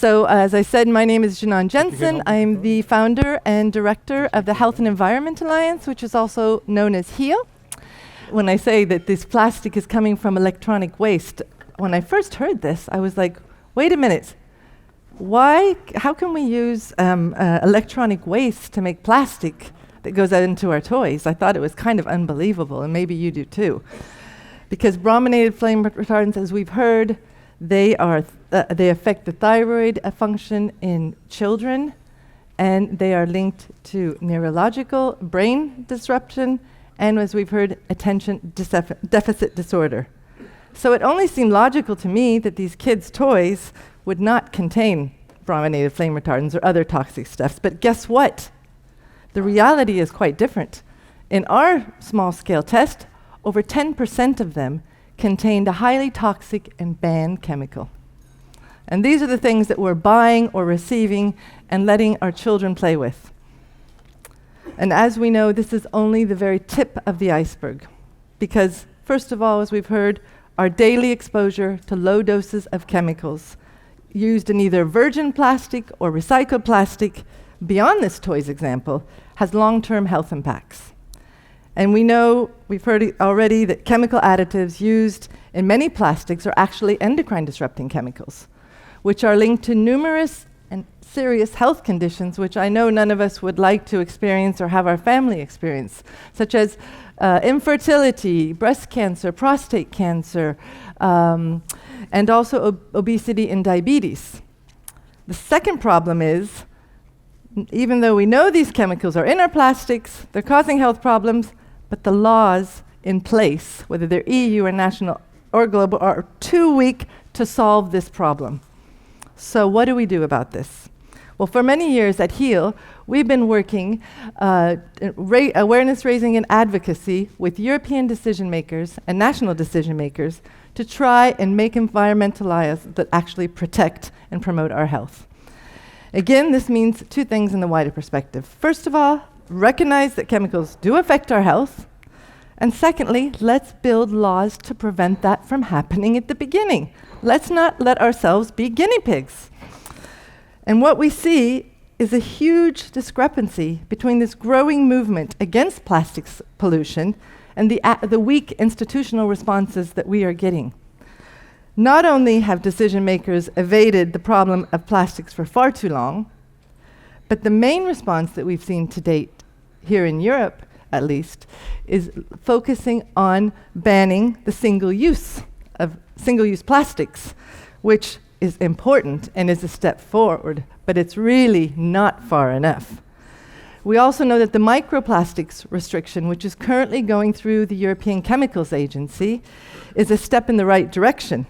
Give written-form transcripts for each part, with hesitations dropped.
So as I said, my name is Génon Jensen. I'm the founder and director of the Health and Environment Alliance, which is also known as HEAL. When I say that this plastic is coming from electronic waste, when I first heard this, I was like, wait a minute. How can we use electronic waste to make plastic that goes out into our toys? I thought it was kind of unbelievable, and maybe you do too. Because brominated flame retardants, as we've heard, they affect the thyroid function in children, and they are linked to neurological brain disruption, and as we've heard, attention deficit disorder. So it only seemed logical to me that these kids' toys would not contain brominated flame retardants or other toxic stuffs. But guess what? The reality is quite different. In our small-scale test, over 10% of them contained a highly toxic and banned chemical. And these are the things that we're buying or receiving and letting our children play with. And as we know, this is only the very tip of the iceberg. Because, first of all, as we've heard, our daily exposure to low doses of chemicals used in either virgin plastic or recycled plastic, beyond this toys example, has long-term health impacts. And we know, we've heard already, that chemical additives used in many plastics are actually endocrine disrupting chemicals, which are linked to numerous and serious health conditions, which I know none of us would like to experience or have our family experience, such as infertility, breast cancer, prostate cancer, and also obesity and diabetes. The second problem is, even though we know these chemicals are in our plastics, they're causing health problems, but the laws in place, whether they're EU or national or global, are too weak to solve this problem. So what do we do about this? Well, for many years at HEAL, we've been working awareness raising and advocacy with European decision makers and national decision makers to try and make environmental laws that actually protect and promote our health. Again, this means two things in the wider perspective. First of all, recognize that chemicals do affect our health. And secondly, let's build laws to prevent that from happening at the beginning. Let's not let ourselves be guinea pigs. And what we see is a huge discrepancy between this growing movement against plastics pollution and the weak institutional responses that we are getting. Not only have decision makers evaded the problem of plastics for far too long, but the main response that we've seen to date, here in Europe at least, is focusing on banning the single-use plastics, which is important and is a step forward, but it's really not far enough. We also know that the microplastics restriction, which is currently going through the European Chemicals Agency, is a step in the right direction,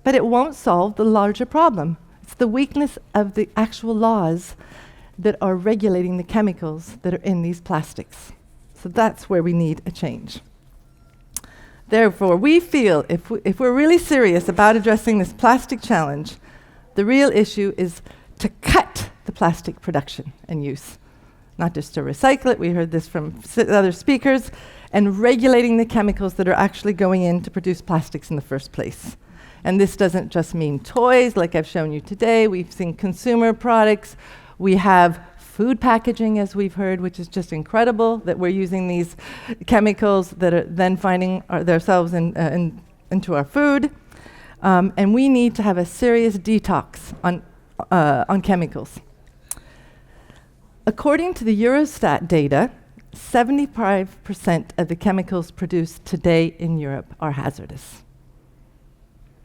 but it won't solve the larger problem. It's the weakness of the actual laws that are regulating the chemicals that are in these plastics. So that's where we need a change. Therefore, we feel if we're really serious about addressing this plastic challenge, the real issue is to cut the plastic production and use, not just to recycle it, we heard this from other speakers, and regulating the chemicals that are actually going in to produce plastics in the first place. And this doesn't just mean toys, like I've shown you today. We've seen consumer products. We have food packaging, as we've heard, which is just incredible that we're using these chemicals that are then finding themselves into our food. And we need to have a serious detox on chemicals. According to the Eurostat data, 75% of the chemicals produced today in Europe are hazardous.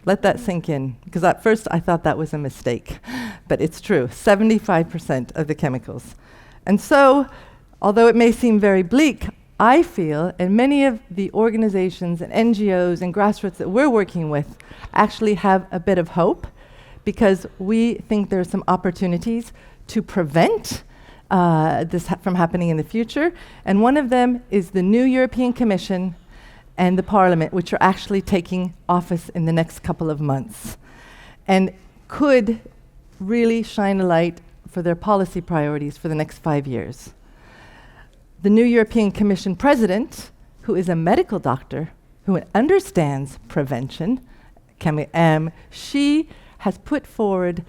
Let that sink in, because at first I thought that was a mistake, but it's true, 75% of the chemicals. And so, although it may seem very bleak, I feel, and many of the organizations and NGOs and grassroots that we're working with actually have a bit of hope, because we think there are some opportunities to prevent this from happening in the future. And one of them is the new European Commission and the Parliament, which are actually taking office in the next couple of months, and could really shine a light for their policy priorities for the next 5 years. The new European Commission president, who is a medical doctor, who understands prevention, she has put forward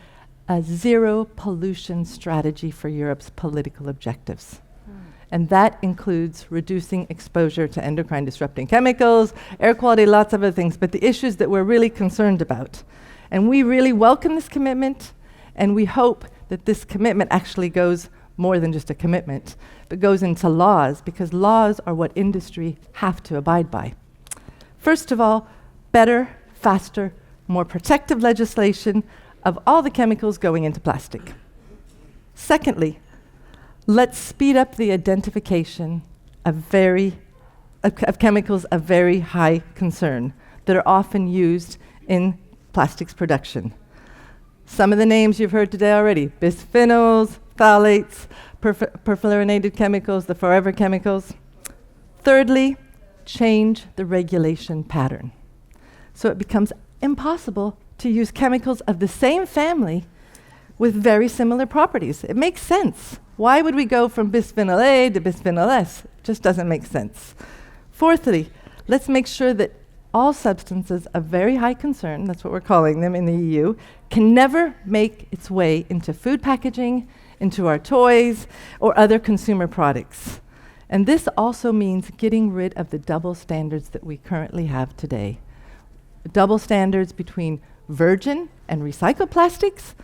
a zero pollution strategy for Europe's political objectives. And that includes reducing exposure to endocrine disrupting chemicals, air quality, lots of other things, but the issues that we're really concerned about. And we really welcome this commitment, and we hope that this commitment actually goes more than just a commitment, but goes into laws, because laws are what industry have to abide by. First of all, better, faster, more protective legislation of all the chemicals going into plastic. Secondly, let's speed up the identification of chemicals of very high concern that are often used in plastics production. Some of the names you've heard today already: bisphenols, phthalates, perfluorinated chemicals, the forever chemicals. Thirdly, change the regulation pattern so it becomes impossible to use chemicals of the same family with very similar properties. It makes sense. Why would we go from bisphenol A to bisphenol S? It just doesn't make sense. Fourthly, let's make sure that all substances of very high concern, that's what we're calling them in the EU, can never make its way into food packaging, into our toys, or other consumer products. And this also means getting rid of the double standards that we currently have today. Double standards between virgin and recycled plastics,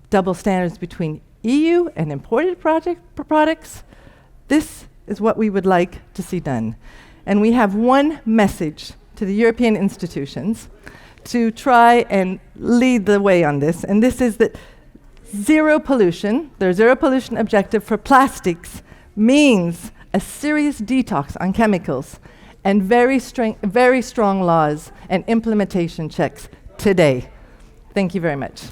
double standards between EU and imported products. This is what we would like to see done. And we have one message to the European institutions to try and lead the way on this, and this is that zero pollution, their zero pollution objective for plastics means a serious detox on chemicals and very strong laws and implementation checks today. Thank you very much.